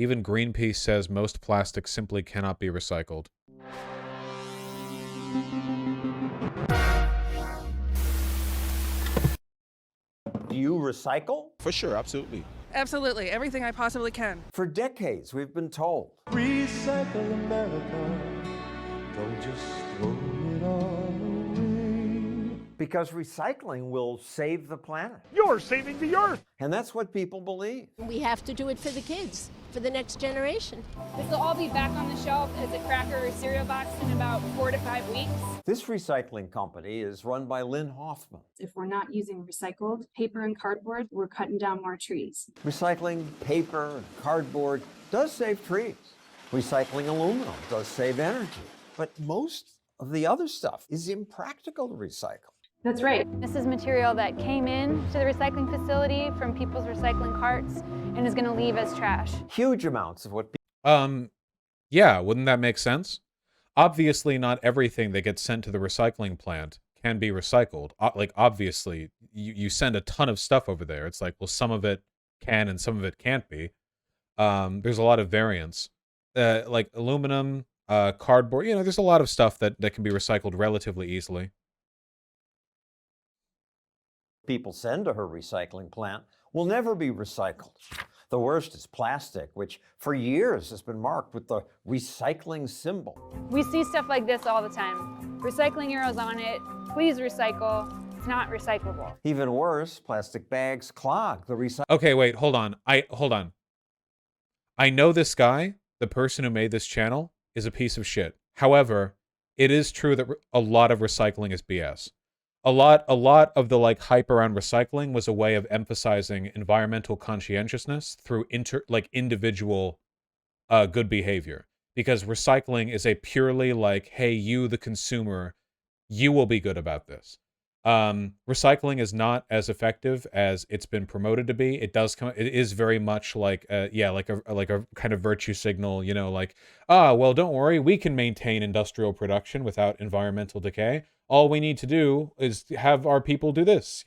Even Greenpeace says most plastic simply cannot be recycled. Do you recycle? For sure, absolutely. Absolutely, everything I possibly can. For decades, we've been told. Recycle America, don't just throw it all away. Because recycling will save the planet. You're saving the earth! And that's what people believe. We have to do it for the kids, for the next generation. This will all be back on the shelf as a cracker or cereal box in about 4 to 5 weeks. This recycling company is run by Lynn Hoffman. If we're not using recycled paper and cardboard, we're cutting down more trees. Recycling paper and cardboard does save trees. Recycling aluminum does save energy. But most of the other stuff is impractical to recycle. That's right. This is material that came in to the recycling facility from people's recycling carts and is going to leave as trash. Huge amounts of what Yeah, wouldn't that make sense? Obviously, not everything that gets sent to the recycling plant can be recycled. Like, obviously, you send a ton of stuff over there. It's like, well, some of it can and some of it can't be. There's a lot of variance. Like aluminum, cardboard, there's a lot of stuff that can be recycled relatively easily. people send to her recycling plant will never be recycled. The worst is plastic, which for years has been marked with the recycling symbol. We see stuff like this all the time. Recycling arrows on it, please recycle. It's not recyclable. Even worse, plastic bags clog the recycling. Okay, wait, hold on. I know this guy, the person who made this channel, is a piece of shit. However, it is true that a lot of recycling is BS. A lot of the hype around recycling was a way of emphasizing environmental conscientiousness through individual good behavior. Because recycling is a purely hey, you the consumer, you will be good about this. Recycling is not as effective as it's been promoted to be. It is very much like a kind of virtue signal, well, don't worry, we can maintain industrial production without environmental decay. All we need to do is have our people do this,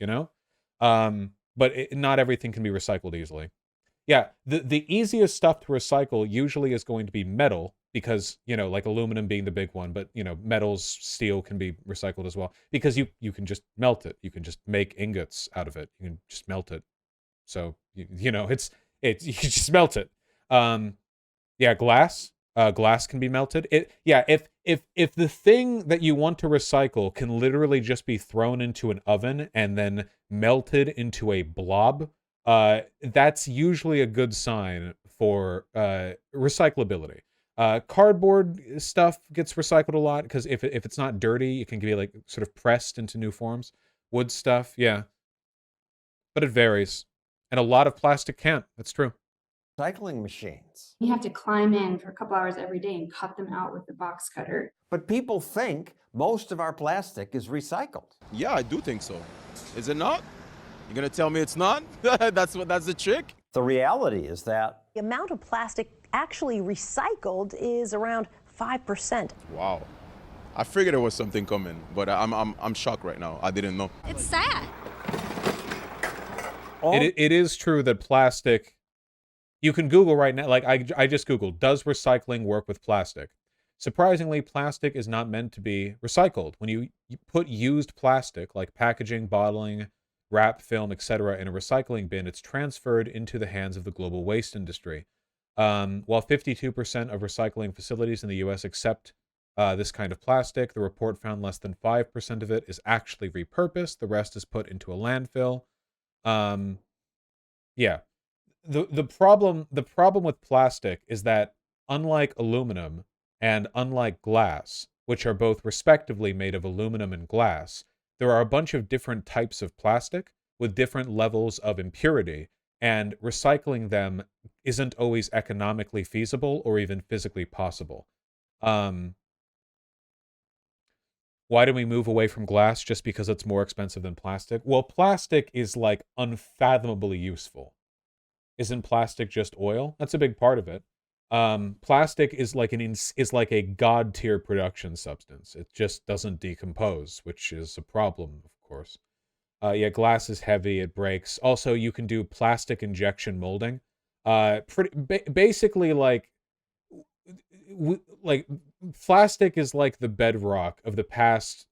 but not everything can be recycled easily. Yeah, the easiest stuff to recycle usually is going to be metal, because, like aluminum being the big one, but, metals, steel can be recycled as well, because you can just melt it. You can just make ingots out of it. You can just melt it. So, you just melt it. Yeah, glass can be melted. If the thing that you want to recycle can literally just be thrown into an oven and then melted into a blob, that's usually a good sign for recyclability. Cardboard stuff gets recycled a lot because if it's not dirty, it can be sort of pressed into new forms. Wood stuff, yeah, but it varies, and a lot of plastic can't. That's true. Recycling machines. You have to climb in for a couple hours every day and cut them out with the box cutter. But people think most of our plastic is recycled. Yeah, I do think so. Is it not? You're gonna tell me it's not? That's the trick? The reality is that the amount of plastic actually recycled is around 5%. Wow. I figured there was something coming, but I'm shocked right now. I didn't know. It's sad. It is true that plastic, you can Google right now, I just Googled, does recycling work with plastic? Surprisingly, plastic is not meant to be recycled. When you put used plastic, like packaging, bottling, wrap, film, etc., in a recycling bin, it's transferred into the hands of the global waste industry. While 52% of recycling facilities in the U.S. accept this kind of plastic, the report found less than 5% of it is actually repurposed. The rest is put into a landfill. Yeah. The problem with plastic is that, unlike aluminum and unlike glass, which are both respectively made of aluminum and glass, there are a bunch of different types of plastic with different levels of impurity, and recycling them isn't always economically feasible or even physically possible. Why do we move away from glass just because it's more expensive than plastic? Well, plastic is unfathomably useful. Isn't plastic just oil? That's a big part of it. Plastic is like a god tier production substance. It just doesn't decompose, which is a problem, of course. Yeah, glass is heavy, it breaks. Also, you can do plastic injection molding. Basically, like plastic is like the bedrock of the past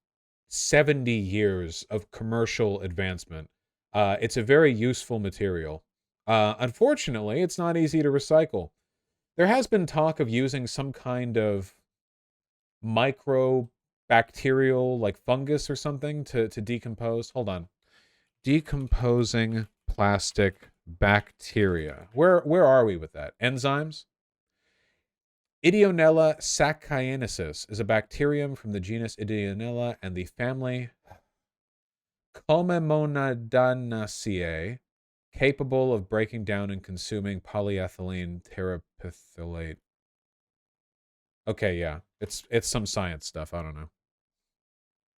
70 years of commercial advancement. It's a very useful material. Unfortunately, it's not easy to recycle. There has been talk of using some kind of microbacterial, like fungus or something, to decompose. Hold on. Decomposing plastic bacteria. Where are we with that? Enzymes? Ideonella sacchariniensis is a bacterium from the genus Ideonella and the family Comemonadanaceae, capable of breaking down and consuming polyethylene terephthalate. Okay, yeah. It's some science stuff. I don't know.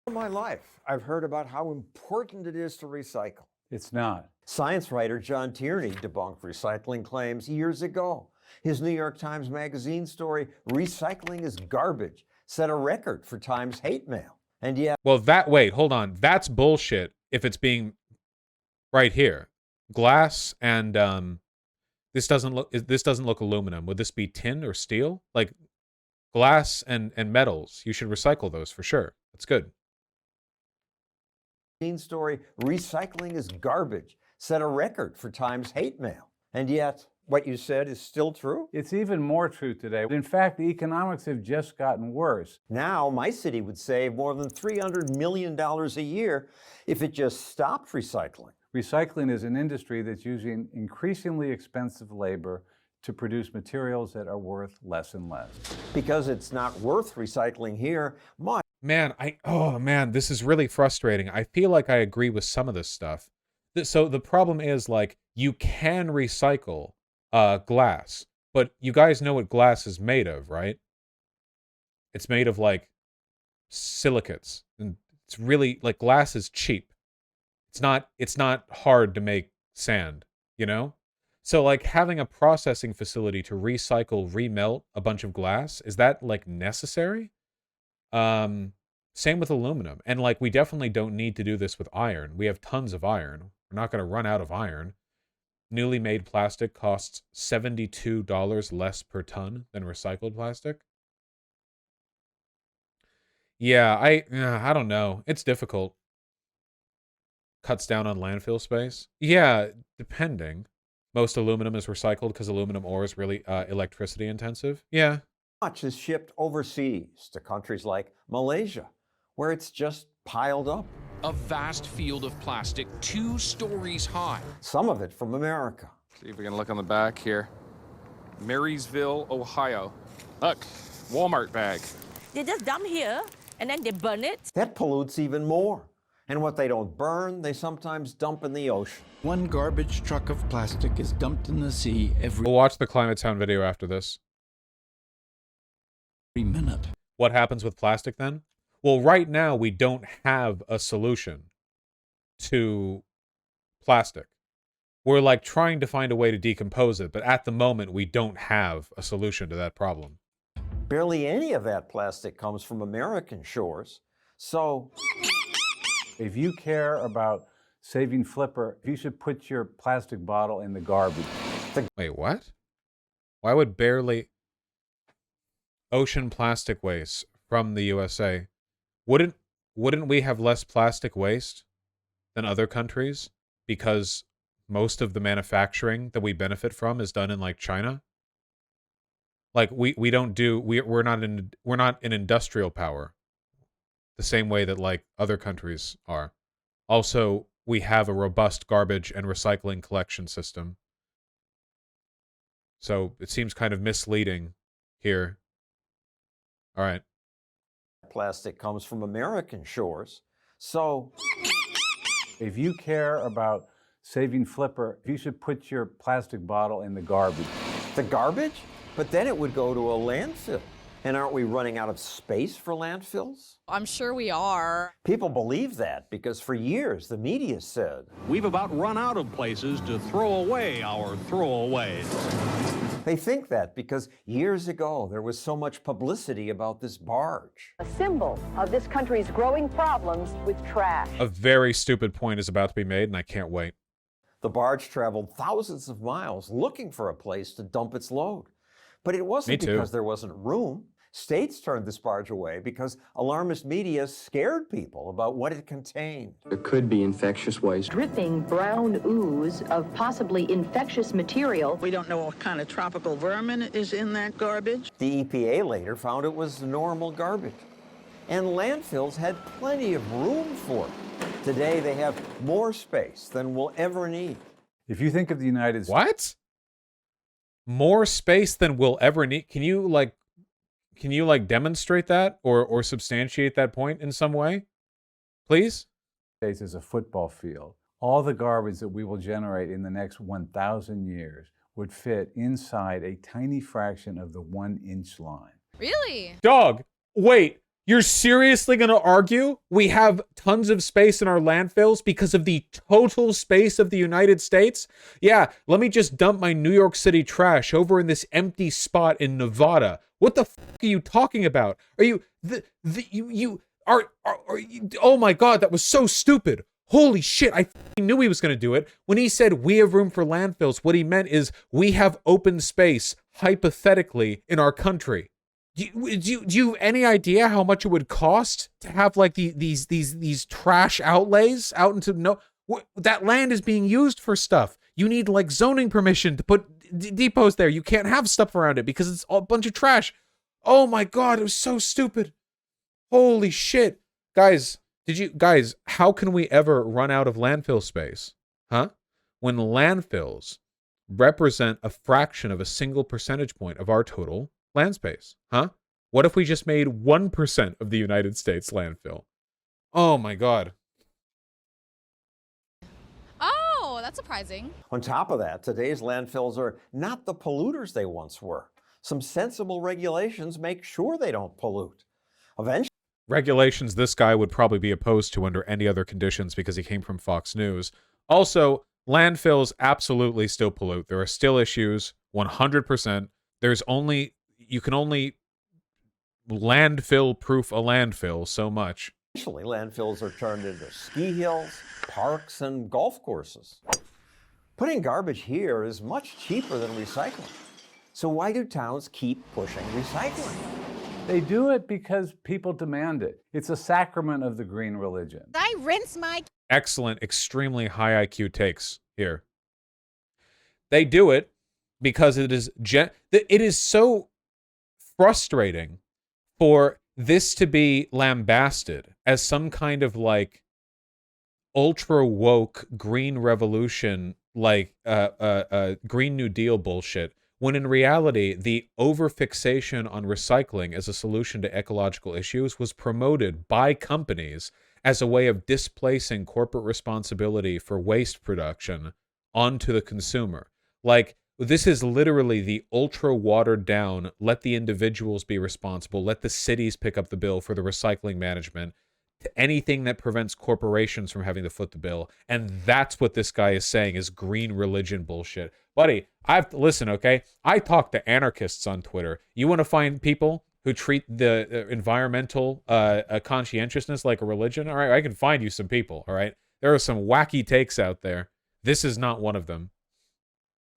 All my life, I've heard about how important it is to recycle. It's not. Science writer John Tierney debunked recycling claims years ago. His New York Times Magazine story, Recycling is Garbage, set a record for Times hate mail. And yet... Well, wait, hold on. That's bullshit if it's being right here. Glass and, this doesn't look aluminum. Would this be tin or steel? Like, glass and metals, you should recycle those for sure. That's good. Story, Recycling is Garbage, set a record for Times hate mail. And yet, what you said is still true? It's even more true today. In fact, the economics have just gotten worse. Now, my city would save more than $300 million a year if it just stopped recycling. Recycling is an industry that's using increasingly expensive labor to produce materials that are worth less and less. Because it's not worth recycling here, Man, oh man, this is really frustrating. I feel like I agree with some of this stuff. So the problem is, like, you can recycle glass, but you guys know what glass is made of, right? It's made of, like, silicates. And it's really, like, glass is cheap. It's not hard to make sand, you know? So, like, having a processing facility to recycle, remelt a bunch of glass, is that, like, necessary? Same with aluminum. And, like, we definitely don't need to do this with iron. We have tons of iron. We're not going to run out of iron. Newly made plastic costs $72 less per ton than recycled plastic. Yeah, I don't know. It's difficult. Cuts down on landfill space. Yeah, depending. Most aluminum is recycled because aluminum ore is really electricity intensive. Yeah. much is shipped overseas to countries like Malaysia, where it's just piled up. A vast field of plastic 2 stories high. Some of it from America. See if we can look on the back here. Marysville, Ohio. Look, Walmart bag. They just dump here and then they burn it. That pollutes even more. And what they don't burn, they sometimes dump in the ocean. 1 garbage truck of plastic is dumped in the sea every... We'll watch the Climate Town video after this. minute. What happens with plastic then? Well, right now we don't have a solution to plastic. We're like trying to find a way to decompose it, but at the moment we don't have a solution to that problem. Barely any of that plastic comes from American shores. So if you care about saving Flipper, you should put your plastic bottle in the garbage. Wait, what? Why would barely... Ocean plastic waste from the USA. Wouldn't we have less plastic waste than other countries because most of the manufacturing that we benefit from is done in like China? Like we're not an industrial power the same way that like other countries are. Also, we have a robust garbage and recycling collection system. So it seems kind of misleading here. All right. Plastic comes from American shores. So if you care about saving Flipper, you should put your plastic bottle in the garbage. The garbage? But then it would go to a landfill. And aren't we running out of space for landfills? I'm sure we are. People believe that because for years the media said, we've about run out of places to throw away our throwaways. They think that because years ago there was so much publicity about this barge. A symbol of this country's growing problems with trash. A very stupid point is about to be made, and I can't wait. The barge traveled thousands of miles looking for a place to dump its load. But it wasn't because there wasn't room. States turned this barge away because alarmist media scared people about what it contained. There could be infectious waste. Dripping brown ooze of possibly infectious material. We don't know what kind of tropical vermin is in that garbage. The EPA later found it was normal garbage. And landfills had plenty of room for it. Today, they have more space than we'll ever need. If you think of the United States... What? More space than we'll ever need? Can you demonstrate that or substantiate that point in some way? Please? States is a football field. All the garbage that we will generate in the next 1,000 years would fit inside a tiny fraction of the 1-inch line. Really? Dog, wait. You're seriously going to argue we have tons of space in our landfills because of the total space of the United States? Yeah, let me just dump my New York City trash over in this empty spot in Nevada. What the fuck are you talking about? Are you oh my God, that was so stupid. Holy shit, I knew he was going to do it. When he said we have room for landfills, what he meant is we have open space, hypothetically, in our country. Do you have any idea how much it would cost to have like these trash outlays out into that land is being used for stuff. You need like zoning permission to put depots there. You can't have stuff around it because it's a bunch of trash. Oh my God, it was so stupid. Holy shit. Guys, how can we ever run out of landfill space? Huh? When landfills represent a fraction of a single percentage point of our total land space, huh? What if we just made 1% of the United States landfill? Oh my God. Oh, that's surprising. On top of that, today's landfills are not the polluters they once were. Some sensible regulations make sure they don't pollute. Eventually, regulations this guy would probably be opposed to under any other conditions because he came from Fox News. Also, landfills absolutely still pollute. There are still issues, 100%. You can only landfill-proof a landfill so much. Eventually, landfills are turned into ski hills, parks, and golf courses. Putting garbage here is much cheaper than recycling. So why do towns keep pushing recycling? They do it because people demand it. It's a sacrament of the green religion. I rinse my... Excellent, extremely high IQ takes here. They do it because it is so frustrating for this to be lambasted as some kind of like ultra woke green revolution, like Green New Deal bullshit, when in reality the overfixation on recycling as a solution to ecological issues was promoted by companies as a way of displacing corporate responsibility for waste production onto the consumer. Like, this is literally the ultra watered down, let the individuals be responsible, let the cities pick up the bill for the recycling management, to anything that prevents corporations from having to foot the bill. And that's what this guy is saying is green religion bullshit. Buddy, listen, okay? I talk to anarchists on Twitter. You want to find people who treat the environmental conscientiousness like a religion? All right, I can find you some people, all right? There are some wacky takes out there. This is not one of them.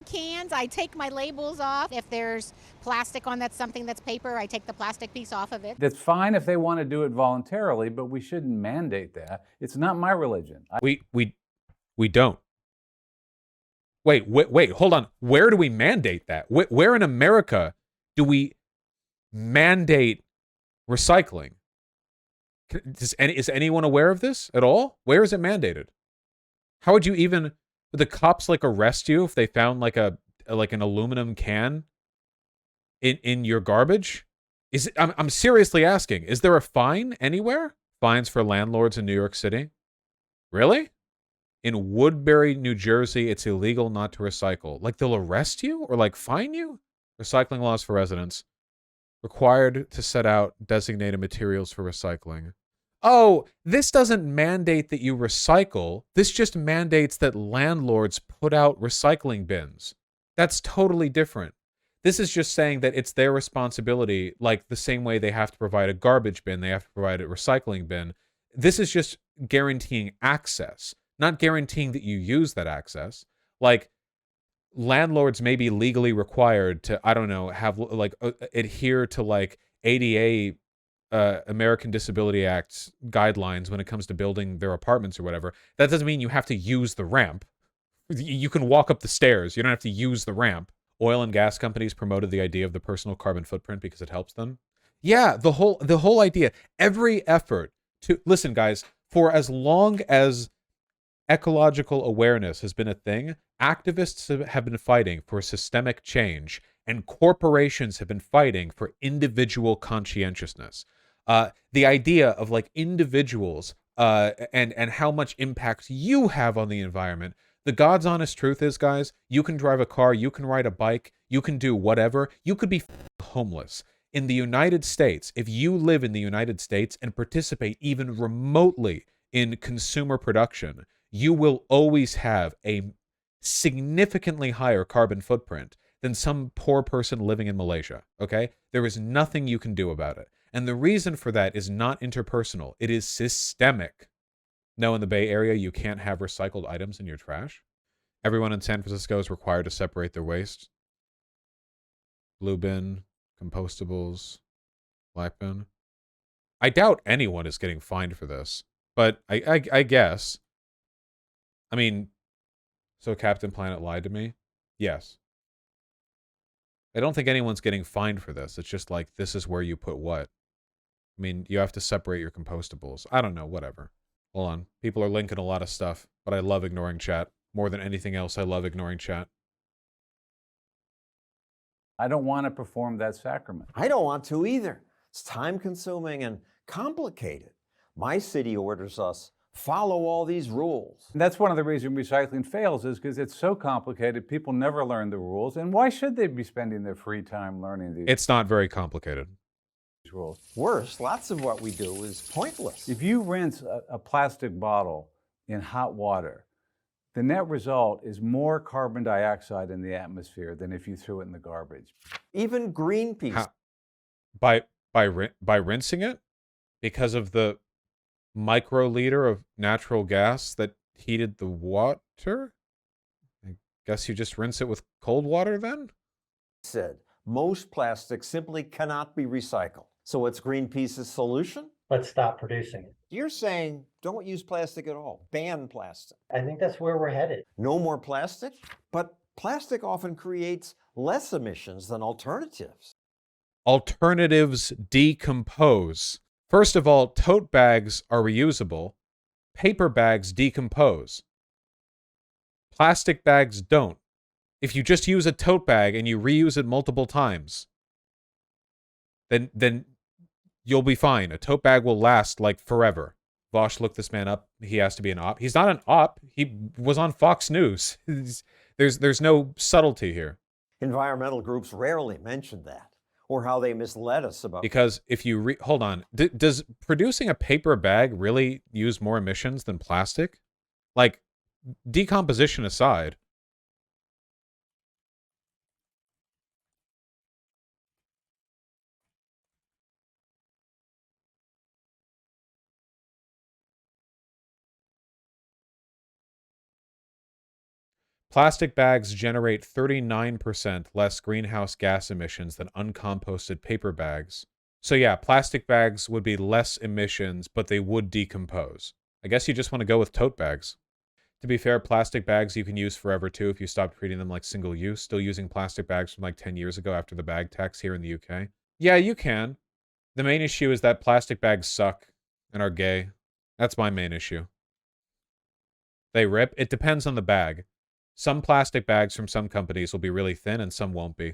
Cans, I take my labels off. If there's plastic on something that's paper, I take the plastic piece off of it. That's fine if they want to do it voluntarily, but we shouldn't mandate that. It's not my religion. We don't. Wait, hold on. Where do we mandate that? Where in America do we mandate recycling? Is anyone aware of this at all? Where is it mandated? How would you even... Would the cops like arrest you if they found like an aluminum can in your garbage? I'm seriously asking, is there a fine anywhere? Fines for landlords in New York City? Really? In Woodbury, New Jersey, it's illegal not to recycle. Like they'll arrest you or like fine you? Recycling laws for residents. Required to set out designated materials for recycling. Oh, this doesn't mandate that you recycle. This just mandates that landlords put out recycling bins. That's totally different. This is just saying that it's their responsibility, like the same way they have to provide a garbage bin, they have to provide a recycling bin. This is just guaranteeing access, not guaranteeing that you use that access. Like, landlords may be legally required to, I don't know, have like adhere to like ADA, American Disability Act guidelines when it comes to building their apartments or whatever. That doesn't mean you have to use the ramp. You can walk up the stairs. You don't have to use the ramp. Oil and gas companies promoted the idea of the personal carbon footprint because it helps them. Yeah, the whole idea, every effort to listen, guys, for as long as ecological awareness has been a thing, activists have been fighting for systemic change, and corporations have been fighting for individual conscientiousness. The idea of like individuals and how much impact you have on the environment. The God's honest truth is, guys, you can drive a car, you can ride a bike, you can do whatever. You could be homeless. In the United States, if you live in the United States and participate even remotely in consumer production, you will always have a significantly higher carbon footprint than some poor person living in Malaysia, okay? There is nothing you can do about it. And the reason for that is not interpersonal. It is systemic. No, in the Bay Area, you can't have recycled items in your trash. Everyone in San Francisco is required to separate their waste. Blue bin, compostables, black bin. I doubt anyone is getting fined for this, but I guess. I mean, so Captain Planet lied to me? Yes. I don't think anyone's getting fined for this. It's just like, this is where you put what. I mean, you have to separate your compostables. I don't know, whatever. Hold on. People are linking a lot of stuff, but I love ignoring chat. More than anything else, I love ignoring chat. I don't want to perform that sacrament. I don't want to either. It's time-consuming and complicated. My city orders us follow all these rules. And that's one of the reasons recycling fails is because it's so complicated, people never learn the rules. And why should they be spending their free time learning these It's not very complicated. rules? Worse, lots of what we do is pointless. If you rinse a plastic bottle in hot water, the net result is more carbon dioxide in the atmosphere than if you threw it in the garbage. Even Greenpeace. By rinsing it? Because of the microliter of natural gas that heated the water? I guess you just rinse it with cold water then? Said most plastics simply cannot be recycled. So what's Greenpeace's solution? Let's stop producing it. You're saying don't use plastic at all. Ban plastic. I think that's where we're headed. No more plastic? But plastic often creates less emissions than alternatives. Alternatives decompose. First of all, tote bags are reusable. Paper bags decompose. Plastic bags don't. If you just use a tote bag and you reuse it multiple times, then you'll be fine. A tote bag will last like forever. Vaush looked this man up. He has to be an op. He's not an op. He was on Fox News. There's no subtlety here. Environmental groups rarely mention that, or how they misled us about. Because if you hold on, does producing a paper bag really use more emissions than plastic? Like, decomposition aside. Plastic bags generate 39% less greenhouse gas emissions than uncomposted paper bags. So yeah, plastic bags would be less emissions, but they would decompose. I guess you just want to go with tote bags. To be fair, plastic bags you can use forever too if you stop treating them like single use. Still using plastic bags from like 10 years ago after the bag tax here in the UK. Yeah, you can. The main issue is that plastic bags suck and are gay. That's my main issue. They rip. It depends on the bag. Some plastic bags from some companies will be really thin and some won't be.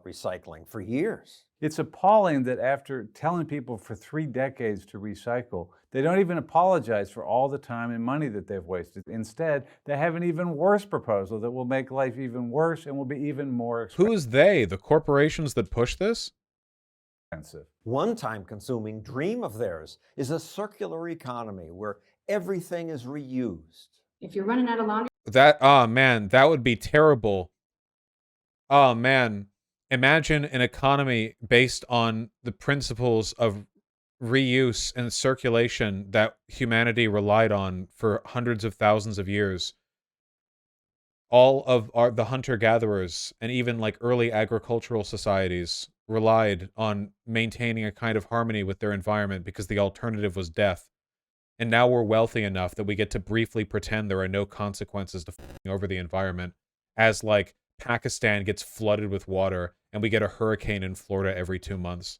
Recycling for years. It's appalling that after telling people for 3 decades to recycle, they don't even apologize for all the time and money that they've wasted. Instead, they have an even worse proposal that will make life even worse and will be even more expensive. Who's they? The corporations that push this? One time-consuming dream of theirs is a circular economy where everything is reused. If you're running out of laundry... Oh man, that would be terrible. Oh man. Imagine an economy based on the principles of reuse and circulation that humanity relied on for hundreds of thousands of years. all of the hunter-gatherers and even like early agricultural societies relied on maintaining a kind of harmony with their environment because the alternative was death. And now we're wealthy enough that we get to briefly pretend there are no consequences to f***ing over the environment, as like Pakistan gets flooded with water and we get a hurricane in Florida every 2 months.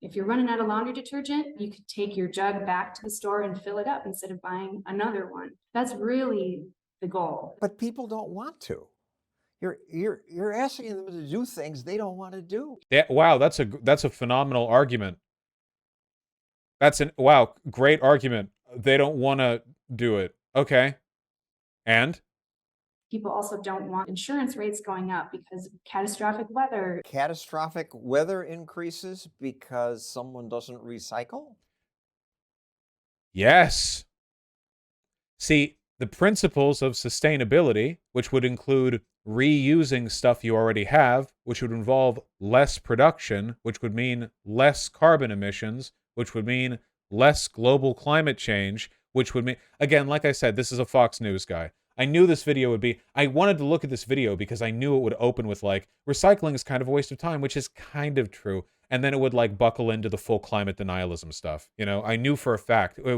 If you're running out of laundry detergent, you could take your jug back to the store and fill it up instead of buying another one. That's really the goal. But people don't want to. You're asking them to do things they don't want to do. Yeah, wow, that's a phenomenal argument. Wow, great argument. They don't want to do it. Okay. And? People also don't want insurance rates going up because of catastrophic weather. Catastrophic weather increases because someone doesn't recycle? Yes. See, the principles of sustainability, which would include reusing stuff you already have, which would involve less production, which would mean less carbon emissions, which would mean less global climate change, which would mean, again, like I said, this is a Fox News guy. I knew this video would be, I wanted to look at this video because I knew it would open with like, recycling is kind of a waste of time, which is kind of true. And then it would like buckle into the full climate denialism stuff. You know, I knew for a fact it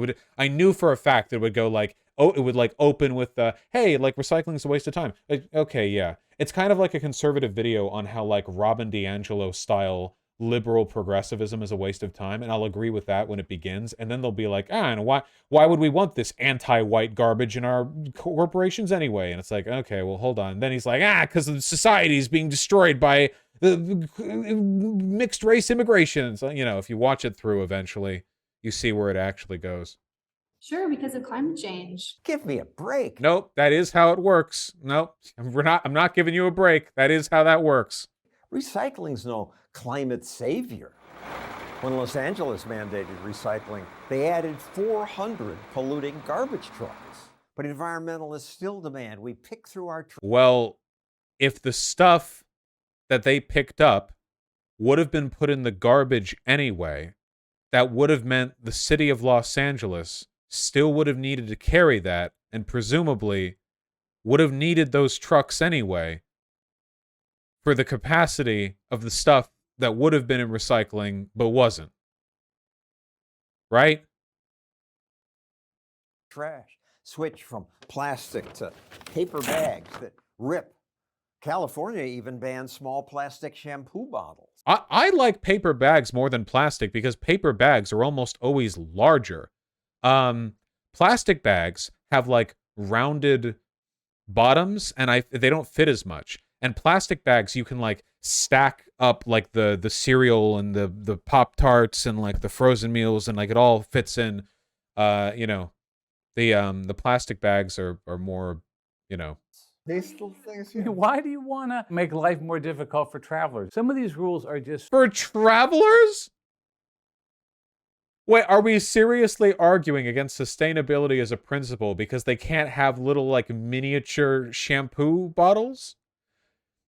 would go like, oh, it would like open with the, hey, like recycling is a waste of time. Like, okay, yeah. It's kind of like a conservative video on how like Robin DiAngelo style liberal progressivism is a waste of time, and I'll agree with that when it begins, and then they'll be like, and why would we want this anti-white garbage in our corporations anyway? And it's like, okay, well, hold on. And then he's like, because society is being destroyed by the mixed race immigration. So, you know, if you watch it through eventually, you see where it actually goes. Sure, because of climate change. Give me a break. Nope, that is how it works. Nope, I'm not giving you a break. That is how that works. Recycling's no climate savior. When Los Angeles mandated recycling, they added 400 polluting garbage trucks. But environmentalists still demand we pick through our Well, if the stuff that they picked up would have been put in the garbage anyway, that would have meant the city of Los Angeles still would have needed to carry that, and presumably would have needed those trucks anyway for the capacity of the stuff that would have been in recycling but wasn't. Right? Trash. Switch from plastic to paper bags that rip. California even banned small plastic shampoo bottles. I like paper bags more than plastic because paper bags are almost always larger. Plastic bags have like rounded bottoms and they don't fit as much. And plastic bags, you can like stack up like the cereal and the Pop-Tarts and like the frozen meals, and like it all fits in. You know, the plastic bags are more, you know. Tasteful things. Why do you want to make life more difficult for travelers? Some of these rules are just for travelers. Wait, are we seriously arguing against sustainability as a principle because they can't have little like miniature shampoo bottles?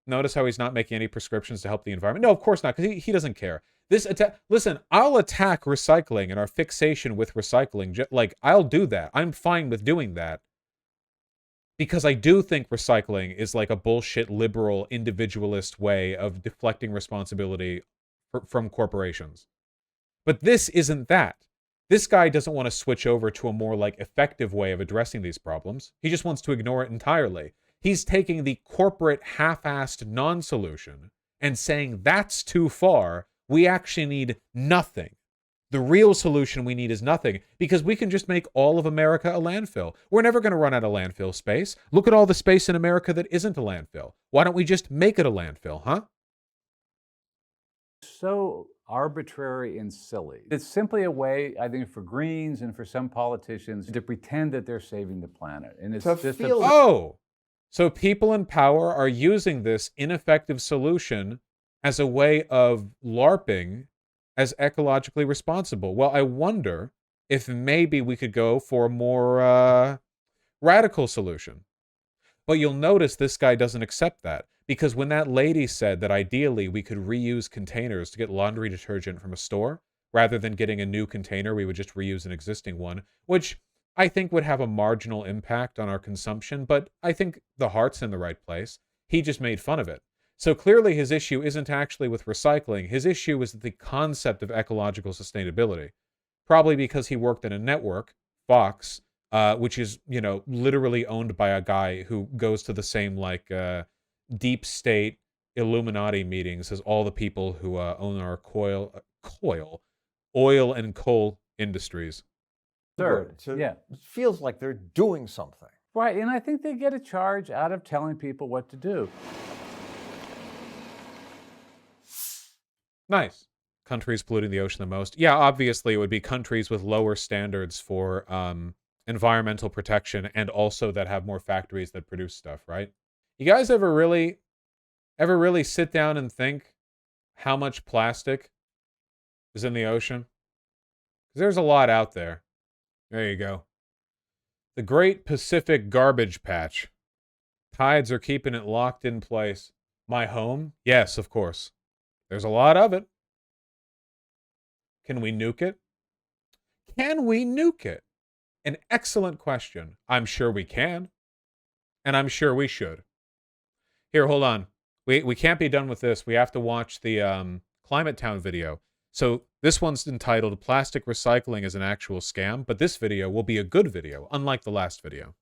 Notice how he's not making any prescriptions to help the environment. No, of course not, because he doesn't care. Listen, I'll attack recycling and our fixation with recycling. Like, I'll do that. I'm fine with doing that. Because I do think recycling is like a bullshit liberal individualist way of deflecting responsibility from corporations. But this isn't that. This guy doesn't want to switch over to a more like effective way of addressing these problems. He just wants to ignore it entirely. He's taking the corporate half-assed non-solution and saying that's too far. We actually need nothing. The real solution we need is nothing, because we can just make all of America a landfill. We're never going to run out of landfill space. Look at all the space in America that isn't a landfill. Why don't we just make it a landfill, huh? So arbitrary and silly. It's simply a way, I think, for Greens and for some politicians to pretend that they're saving the planet. And it's just so people in power are using this ineffective solution as a way of LARPing as ecologically responsible. Well, I wonder if maybe we could go for a more radical solution. But you'll notice this guy doesn't accept that, because when that lady said that ideally we could reuse containers to get laundry detergent from a store, rather than getting a new container, we would just reuse an existing one, which I think would have a marginal impact on our consumption, but I think the heart's in the right place. He just made fun of it. So clearly his issue isn't actually with recycling. His issue is the concept of ecological sustainability. Probably because he worked in a network, Fox, which is, you know, literally owned by a guy who goes to the same, like, deep state Illuminati meetings as all the people who own our oil and coal industries. Third, yeah. It feels like they're doing something. Right, and I think they get a charge out of telling people what to do. Nice. Countries polluting the ocean the most. Yeah, obviously it would be countries with lower standards for environmental protection and also that have more factories that produce stuff, right? You guys ever really sit down and think how much plastic is in the ocean? 'Cause there's a lot out there. There you go. The Great Pacific Garbage Patch. Tides are keeping it locked in place. My home? Yes, of course. There's a lot of it. Can we nuke it? Can we nuke it? An excellent question. I'm sure we can. And I'm sure we should. Here, hold on. We can't be done with this. We have to watch the Climate Town video. So this one's entitled Plastic Recycling is an Actual Scam, but this video will be a good video, unlike the last video.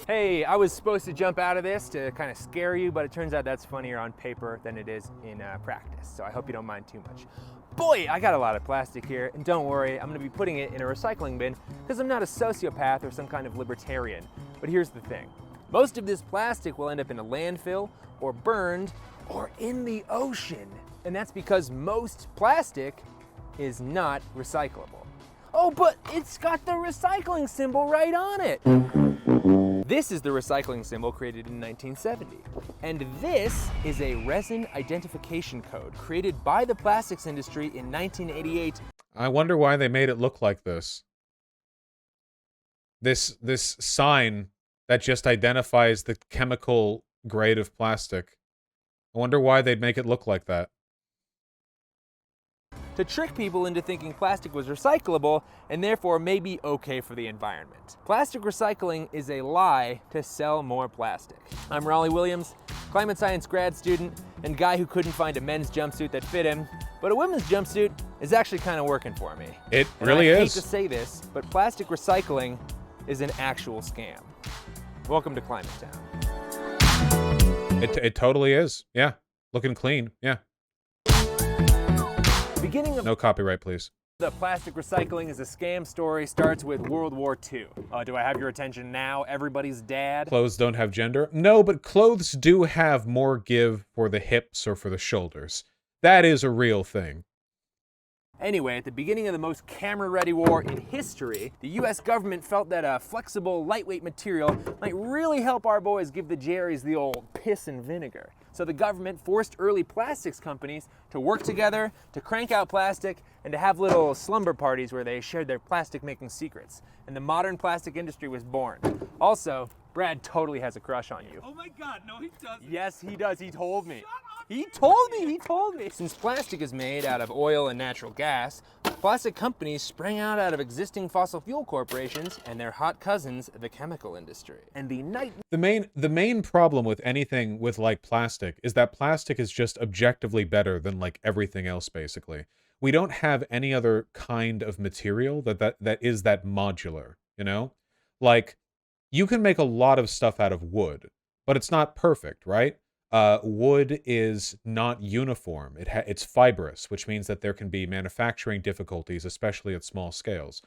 Hey, I was supposed to jump out of this to kind of scare you, but it turns out that's funnier on paper than it is in practice, so I hope you don't mind too much. Boy, I got a lot of plastic here, and don't worry, I'm gonna be putting it in a recycling bin because I'm not a sociopath or some kind of libertarian. But here's the thing. Most of this plastic will end up in a landfill, or burned, or in the ocean. And that's because most plastic is not recyclable. Oh, but it's got the recycling symbol right on it. This is the recycling symbol created in 1970. And this is a resin identification code created by the plastics industry in 1988. I wonder why they made it look like this. This sign that just identifies the chemical grade of plastic. I wonder why they'd make it look like that. To trick people into thinking plastic was recyclable and therefore may be okay for the environment. Plastic recycling is a lie to sell more plastic. I'm Raleigh Williams, climate science grad student and guy who couldn't find a men's jumpsuit that fit him, but a women's jumpsuit is actually kind of working for me. It and really I is. hate to say this, but plastic recycling is an actual scam. Welcome to Climate Town. It totally is. Yeah. Looking clean. Yeah. The beginning of no copyright, please. The plastic recycling is a scam story starts with World War II. Do I have your attention now? Everybody's dad? Clothes don't have gender? No, but clothes do have more give for the hips or for the shoulders. That is a real thing. Anyway, at the beginning of the most camera-ready war in history, the US government felt that a flexible, lightweight material might really help our boys give the Jerry's the old piss and vinegar. So the government forced early plastics companies to work together, to crank out plastic, and to have little slumber parties where they shared their plastic-making secrets. And the modern plastic industry was born. Also, Brad totally has a crush on you. Oh my God, no he doesn't. Yes, he does, he told me. He told me. Since plastic is made out of oil and natural gas, plastic companies sprang out of existing fossil fuel corporations and their hot cousins, the chemical industry. And the main problem with anything with like plastic is that plastic is just objectively better than like everything else basically. We don't have any other kind of material that is that modular, you know? Like you can make a lot of stuff out of wood, but it's not perfect, right? Wood is not uniform. It's fibrous, which means that there can be manufacturing difficulties, especially at small scales.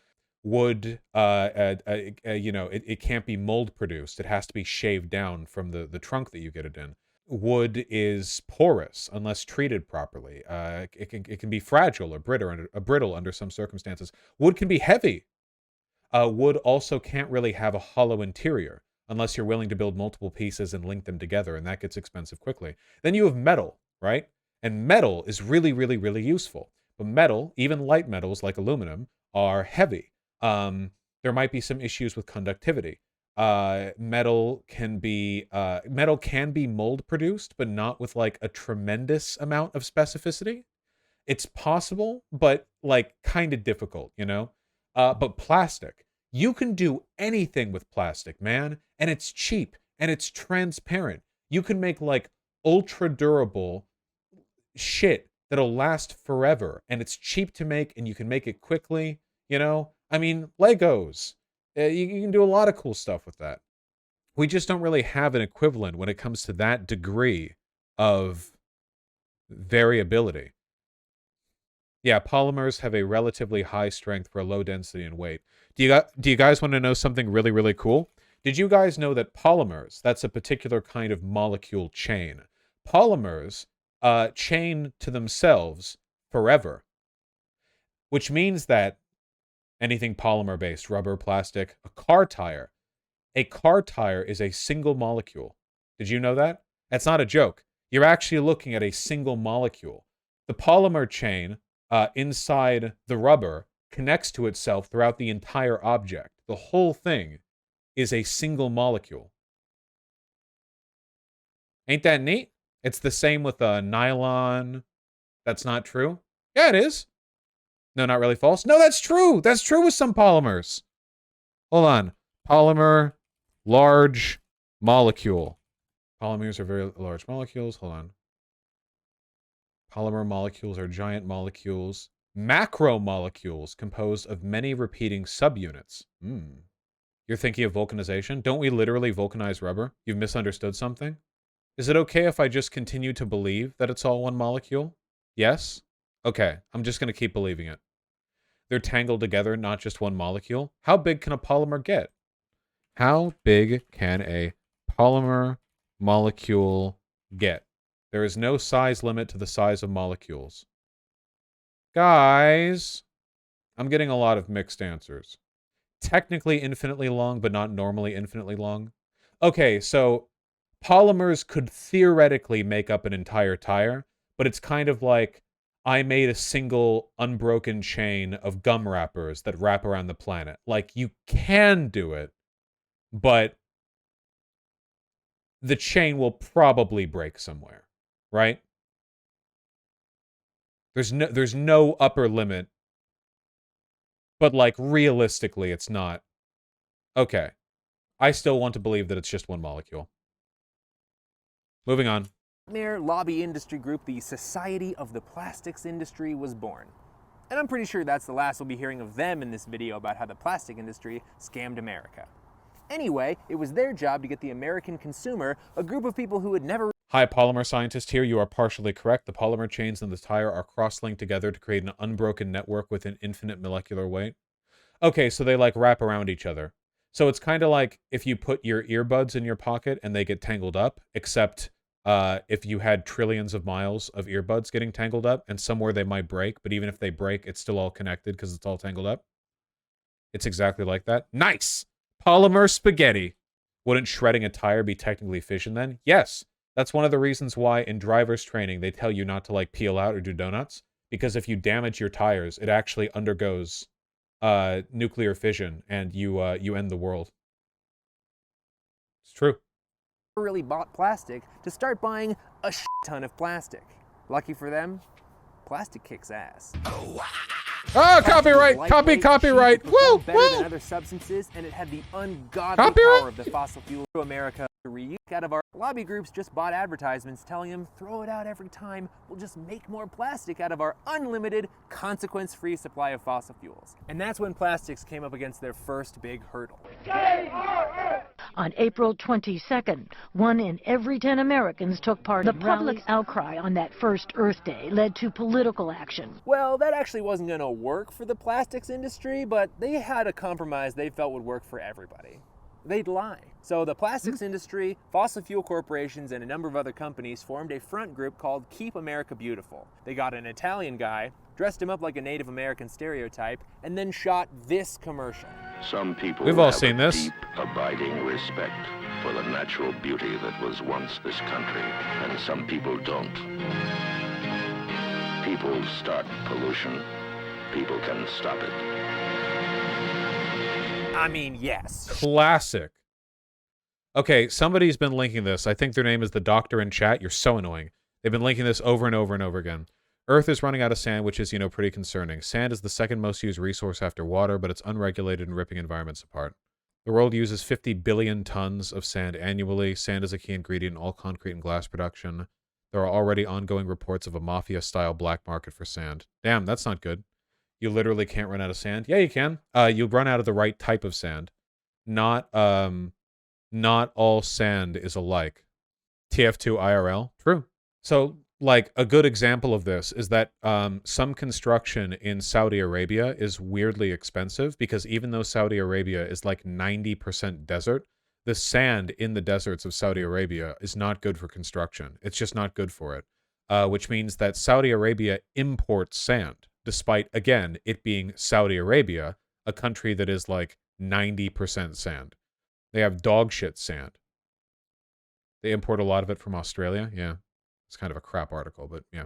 Wood, you know, it can't be mold produced. It has to be shaved down from the trunk that you get it in. Wood is porous unless treated properly. It can be fragile or brittle under some circumstances. Wood can be heavy. Wood also can't really have a hollow interior unless you're willing to build multiple pieces and link them together, and that gets expensive quickly. Then you have metal, right? And metal is really, really, really useful. But metal, even light metals like aluminum, are heavy. There might be some issues with conductivity. Metal can be mold produced, but not with like a tremendous amount of specificity. It's possible, but like kind of difficult, you know? But plastic, you can do anything with plastic, man. And it's cheap and it's transparent. You can make like ultra durable shit that'll last forever. And it's cheap to make and you can make it quickly. You know, I mean, Legos. You can do a lot of cool stuff with that. We just don't really have an equivalent when it comes to that degree of variability. Yeah, polymers have a relatively high strength for a low density and weight. Do you guys want to know something really, really cool? Did you guys know that polymers, that's a particular kind of molecule chain. Polymers chain to themselves forever, which means that anything polymer-based, rubber, plastic, a car tire is a single molecule. Did you know that? That's not a joke. You're actually looking at a single molecule. The polymer chain inside the rubber connects to itself throughout the entire object. The whole thing is a single molecule. Ain't that neat? It's the same with nylon. That's not true. Yeah, it is. No, not really false. No, that's true. That's true with some polymers. Hold on. Polymer, large molecule. Polymers are very large molecules. Hold on. Polymer molecules are giant molecules. Macromolecules composed of many repeating subunits. You're thinking of vulcanization? Don't we literally vulcanize rubber? You've misunderstood something? Is it okay if I just continue to believe that it's all one molecule? Yes? Okay, I'm just going to keep believing it. They're tangled together, not just one molecule. How big can a polymer get? How big can a polymer molecule get? There is no size limit to the size of molecules. Guys, I'm getting a lot of mixed answers. Technically infinitely long, but not normally infinitely long. Okay, so polymers could theoretically make up an entire tire, but it's kind of like I made a single unbroken chain of gum wrappers that wrap around the planet. Like, you can do it, but the chain will probably break somewhere, right? There's no upper limit, but like realistically, it's not. Okay, I still want to believe that it's just one molecule. Moving on. Their lobby industry group, the Society of the Plastics Industry, was born. And I'm pretty sure that's the last we'll be hearing of them in this video about how the plastic industry scammed America. Anyway, it was their job to get the American consumer, a group of people who had never... Hi, polymer scientist here. You are partially correct. The polymer chains in the tire are cross-linked together to create an unbroken network with an infinite molecular weight. Okay, so they like wrap around each other. So it's kind of like if you put your earbuds in your pocket and they get tangled up, except if you had trillions of miles of earbuds getting tangled up, and somewhere they might break, but even if they break, it's still all connected because it's all tangled up. It's exactly like that. Nice! Polymer spaghetti. Wouldn't shredding a tire be technically fission then? Yes. That's one of the reasons why in driver's training they tell you not to like peel out or do donuts, because if you damage your tires, it actually undergoes nuclear fission and you end the world. It's true. really bought plastic to start buying a shit ton of plastic. Lucky for them, plastic kicks ass. Oh, copyright! Copyright! Woo! Better than other substances, and it had the ungodly power of the fossil fuel to America. The reuse out of our lobby groups just bought advertisements telling them, throw it out every time, we'll just make more plastic out of our unlimited, consequence-free supply of fossil fuels. And that's when plastics came up against their first big hurdle. On April 22nd, 1 in every 10 Americans took part in rallies. The public outcry on that first Earth Day led to political action. Well, that actually wasn't going to work for the plastics industry, but they had a compromise they felt would work for everybody. They'd lie. So the plastics industry, fossil fuel corporations, and a number of other companies formed a front group called Keep America Beautiful. They got an Italian guy, dressed him up like a Native American stereotype, and then shot this commercial. Some people We've all have seen a this. deep, abiding respect for the natural beauty that was once this country, and some people don't. People start pollution. People can stop it. I mean, yes. Classic. Okay, somebody's been linking this. I think their name is the doctor in chat. You're so annoying. They've been linking this over and over and over again. Earth is running out of sand, which is, pretty concerning. Sand is the second most used resource after water, but it's unregulated and ripping environments apart. The world uses 50 billion tons of sand annually. Sand is a key ingredient in all concrete and glass production. There are already ongoing reports of a mafia-style black market for sand. Damn, that's not good. You literally can't run out of sand. Yeah, you can. You run out of the right type of sand. Not all sand is alike. TF2 IRL. True. So, like, a good example of this is that some construction in Saudi Arabia is weirdly expensive because even though Saudi Arabia is like 90% desert, the sand in the deserts of Saudi Arabia is not good for construction. It's just not good for it, which means that Saudi Arabia imports sand, despite, again, it being Saudi Arabia, a country that is like 90% sand. They have dog shit sand. They import a lot of it from Australia, yeah. It's kind of a crap article, but yeah.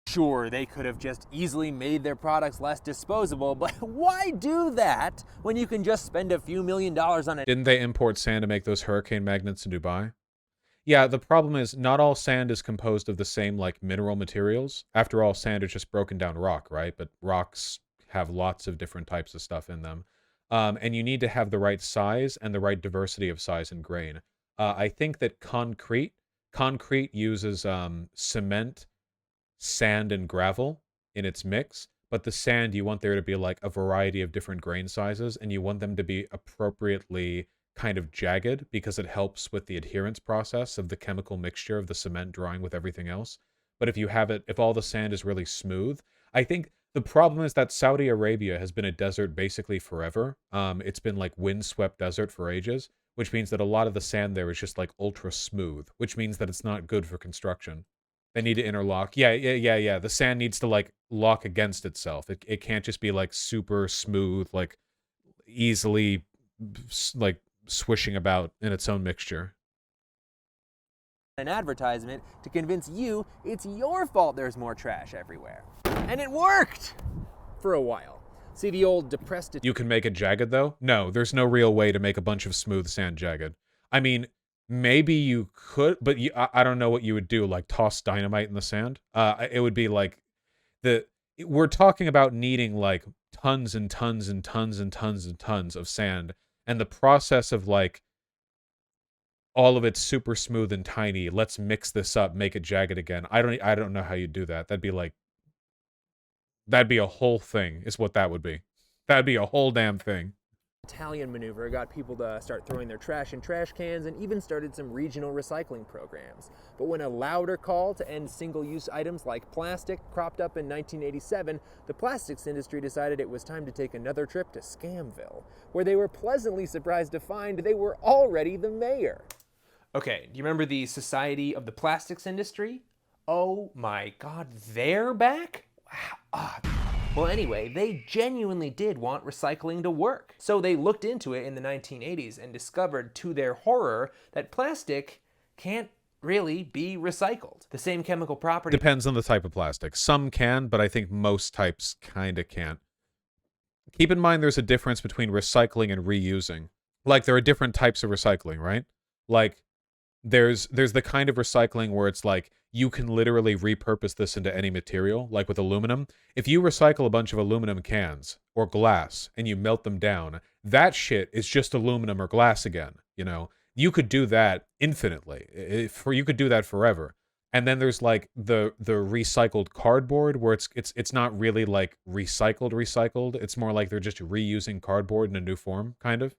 Sure, they could have just easily made their products less disposable, but why do that when you can just spend a few $1 million on it? Didn't they import sand to make those hurricane magnets in Dubai? Yeah, the problem is not all sand is composed of the same, like, mineral materials. After all, sand is just broken down rock, right? But rocks have lots of different types of stuff in them. And you need to have the right size and the right diversity of size and grain. I think that concrete uses cement, sand, and gravel in its mix, but the sand, you want there to be like a variety of different grain sizes, and you want them to be appropriately kind of jagged because it helps with the adherence process of the chemical mixture of the cement drying with everything else. But if all the sand is really smooth, I think the problem is that Saudi Arabia has been a desert basically forever. It's been like windswept desert for ages, which means that a lot of the sand there is just like ultra smooth, which means that it's not good for construction. They need to interlock. Yeah. The sand needs to like lock against itself. It can't just be like super smooth, like easily like swishing about in its own mixture. An advertisement to convince you it's your fault there's more trash everywhere. And it worked! For a while. See the old depressed... You can make it jagged, though? No, there's no real way to make a bunch of smooth sand jagged. I mean, maybe you could, but I don't know what you would do, like toss dynamite in the sand? It would be like... We're talking about needing, like, tons and tons and tons and tons and tons of sand, and the process of, like, all of it's super smooth and tiny, let's mix this up, make it jagged again. I don't know how you do that. That'd be a whole thing, is what that would be. That'd be a whole damn thing. Italian maneuver got people to start throwing their trash in trash cans and even started some regional recycling programs. But when a louder call to end single-use items like plastic cropped up in 1987, the plastics industry decided it was time to take another trip to Scamville, where they were pleasantly surprised to find they were already the mayor. Okay, do you remember the Society of the Plastics Industry? Oh my God, they're back? Well, anyway, they genuinely did want recycling to work. So they looked into it in the 1980s and discovered, to their horror, that plastic can't really be recycled. The same chemical property... Depends on the type of plastic. Some can, but I think most types kinda can't. Keep in mind there's a difference between recycling and reusing. Like, there are different types of recycling, right? Like, there's the kind of recycling where it's like, you can literally repurpose this into any material, like with aluminum. If you recycle a bunch of aluminum cans or glass and you melt them down, that shit is just aluminum or glass again, you know? You could do that infinitely. You could do that forever. And then there's like the recycled cardboard where it's not really like recycled. It's more like they're just reusing cardboard in a new form, kind of.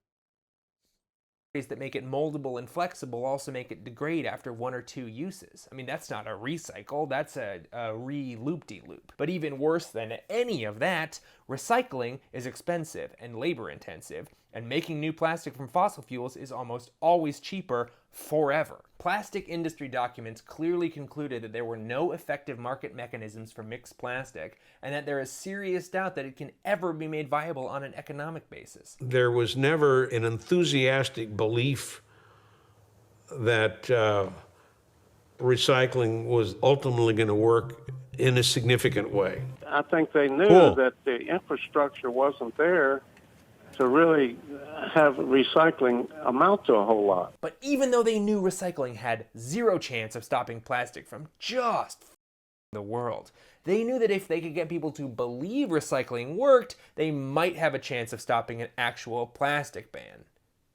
That make it moldable and flexible also make it degrade after 1 or 2 uses. I mean, that's not a recycle, that's a re-loop-de-loop. But even worse than any of that, recycling is expensive and labor-intensive, and making new plastic from fossil fuels is almost always cheaper forever. Plastic industry documents clearly concluded that there were no effective market mechanisms for mixed plastic, and that there is serious doubt that it can ever be made viable on an economic basis. There was never an enthusiastic belief that recycling was ultimately going to work in a significant way. I think they knew that the infrastructure wasn't there to really have recycling amount to a whole lot. But even though they knew recycling had zero chance of stopping plastic from just the world. They knew that if they could get people to believe recycling worked, they might have a chance of stopping an actual plastic ban.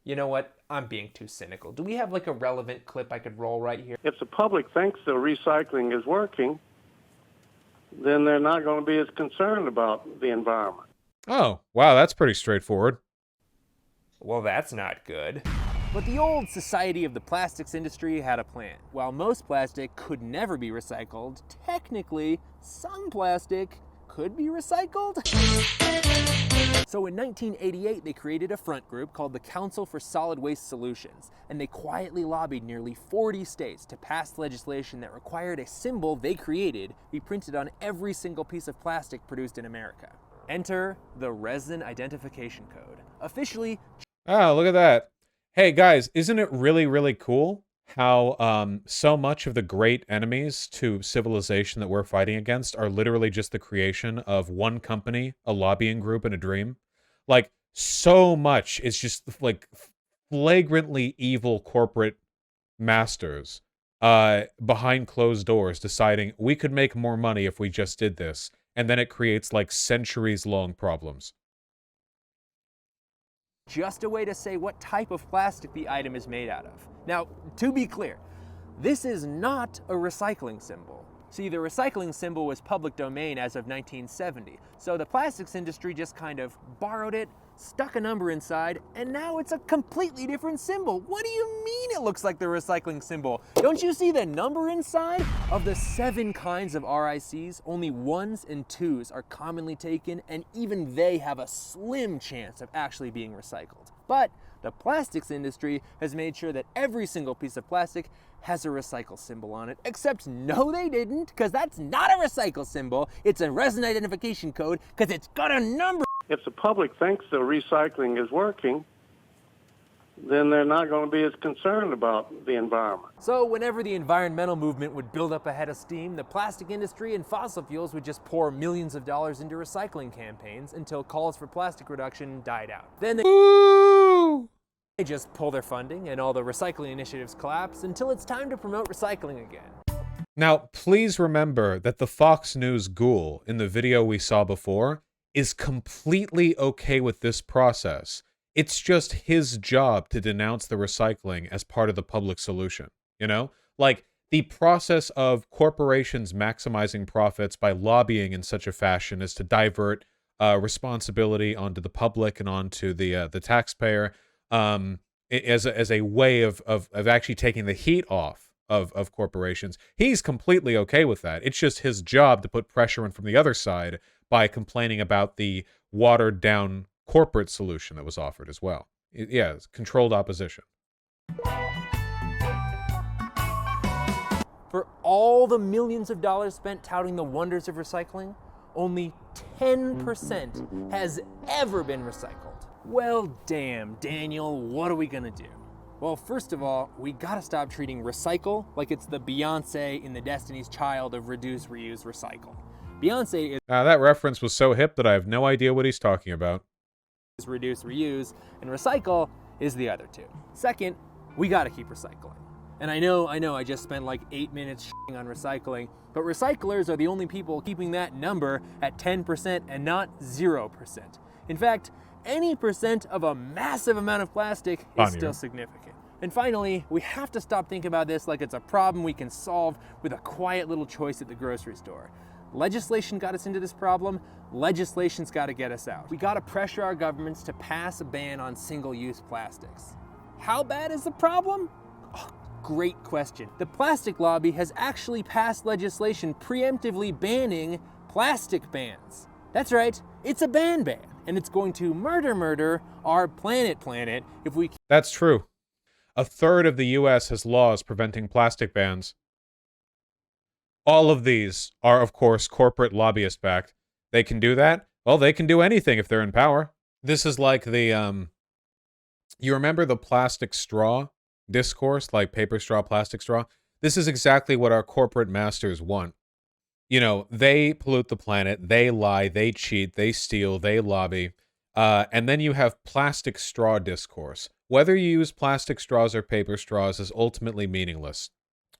You know what? I'm being too cynical. Do we have like a relevant clip I could roll right here? If the public thinks the recycling is working, then they're not going to be as concerned about the environment. Oh, wow, that's pretty straightforward. Well, that's not good. But the old Society of the Plastics Industry had a plan. While most plastic could never be recycled, technically, some plastic could be recycled. So in 1988, they created a front group called the Council for Solid Waste Solutions, and they quietly lobbied nearly 40 states to pass legislation that required a symbol they created be printed on every single piece of plastic produced in America. Enter the Resin Identification Code. Officially... Oh, look at that. Hey guys, isn't it really, really cool how so much of the great enemies to civilization that we're fighting against are literally just the creation of one company, a lobbying group, and a dream? Like, so much is just like flagrantly evil corporate masters behind closed doors deciding we could make more money if we just did this, and then it creates like centuries-long problems. Just a way to say what type of plastic the item is made out of. Now, to be clear, this is not a recycling symbol. See, the recycling symbol was public domain as of 1970, so the plastics industry just kind of borrowed it, stuck a number inside, and now it's a completely different symbol. What do you mean it looks like the recycling symbol? Don't you see the number inside? Of the 7 kinds of RICs, only 1s and 2s are commonly taken, and even they have a slim chance of actually being recycled. But the plastics industry has made sure that every single piece of plastic has a recycle symbol on it, except no they didn't, because that's not a recycle symbol, it's a resin identification code, because it's got a number. If the public thinks the recycling is working, then they're not going to be as concerned about the environment. So whenever the environmental movement would build up a head of steam, the plastic industry and fossil fuels would just pour millions of dollars into recycling campaigns until calls for plastic reduction died out. Then they just pull their funding and all the recycling initiatives collapse until it's time to promote recycling again. Now, please remember that the Fox News ghoul in the video we saw before is completely okay with this process. It's just his job to denounce the recycling as part of the public solution, you know? Like, the process of corporations maximizing profits by lobbying in such a fashion as to divert responsibility onto the public and onto the taxpayer as a way of actually taking the heat off of corporations. He's completely okay with that. It's just his job to put pressure in from the other side by complaining about the watered-down corporate solution that was offered as well. Yeah, it's controlled opposition. For all the millions of dollars spent touting the wonders of recycling, only 10% has ever been recycled. Well, damn, Daniel, what are we gonna do? Well, first of all, we gotta stop treating recycle like it's the Beyonce in the Destiny's Child of reduce, reuse, recycle. Beyonce is that reference was so hip that I have no idea what he's talking about. Reduce, reuse, and recycle is the other two. Second, we gotta keep recycling. And I know, I just spent like 8 minutes shitting on recycling, but recyclers are the only people keeping that number at 10% and not 0%. In fact, any percent of a massive amount of plastic is still significant. And finally, we have to stop thinking about this like it's a problem we can solve with a quiet little choice at the grocery store. Legislation got us into this problem, legislation's gotta get us out. We gotta pressure our governments to pass a ban on single-use plastics. How bad is the problem? Oh, great question. The plastic lobby has actually passed legislation preemptively banning plastic bans. That's right, it's a ban, and it's going to murder our planet if we... That's true. 1/3 of the US has laws preventing plastic bans. All of these are, of course, corporate lobbyist-backed. They can do that? Well, they can do anything if they're in power. This is like the, you remember the plastic straw discourse, like paper straw, plastic straw? This is exactly what our corporate masters want. You know, they pollute the planet, they lie, they cheat, they steal, they lobby, and then you have plastic straw discourse. Whether you use plastic straws or paper straws is ultimately meaningless.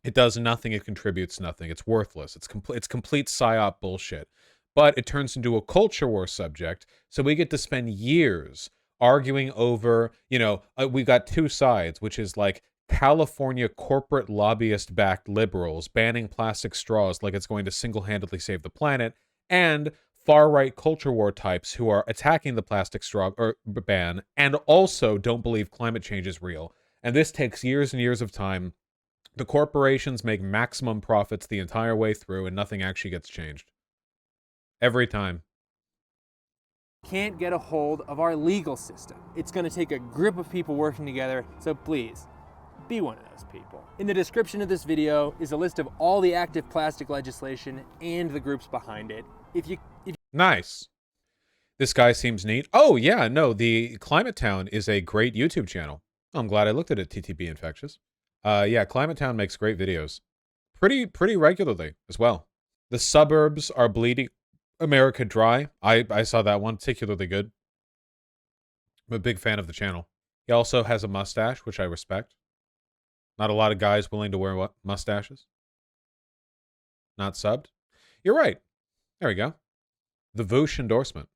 It does nothing. It contributes nothing. It's worthless. It's complete psyop bullshit. But it turns into a culture war subject, so we get to spend years arguing over, we got two sides, which is like California corporate lobbyist-backed liberals banning plastic straws like it's going to single-handedly save the planet, and far-right culture war types who are attacking the plastic straw ban and also don't believe climate change is real. And this takes years and years of time. The corporations make maximum profits the entire way through, and nothing actually gets changed. Every time. Can't get a hold of our legal system. It's going to take a group of people working together, so please, be one of those people. In the description of this video is a list of all the active plastic legislation and the groups behind it. Nice. This guy seems neat. Oh, yeah, no, the Climate Town is a great YouTube channel. I'm glad I looked at it, TTB Infectious. Yeah, Climate Town makes great videos. Pretty regularly as well. The Suburbs Are Bleeding America Dry. I saw that one, particularly good. I'm a big fan of the channel. He also has a mustache, which I respect. Not a lot of guys willing to wear mustaches. Not subbed. You're right. There we go. The Vaush endorsement.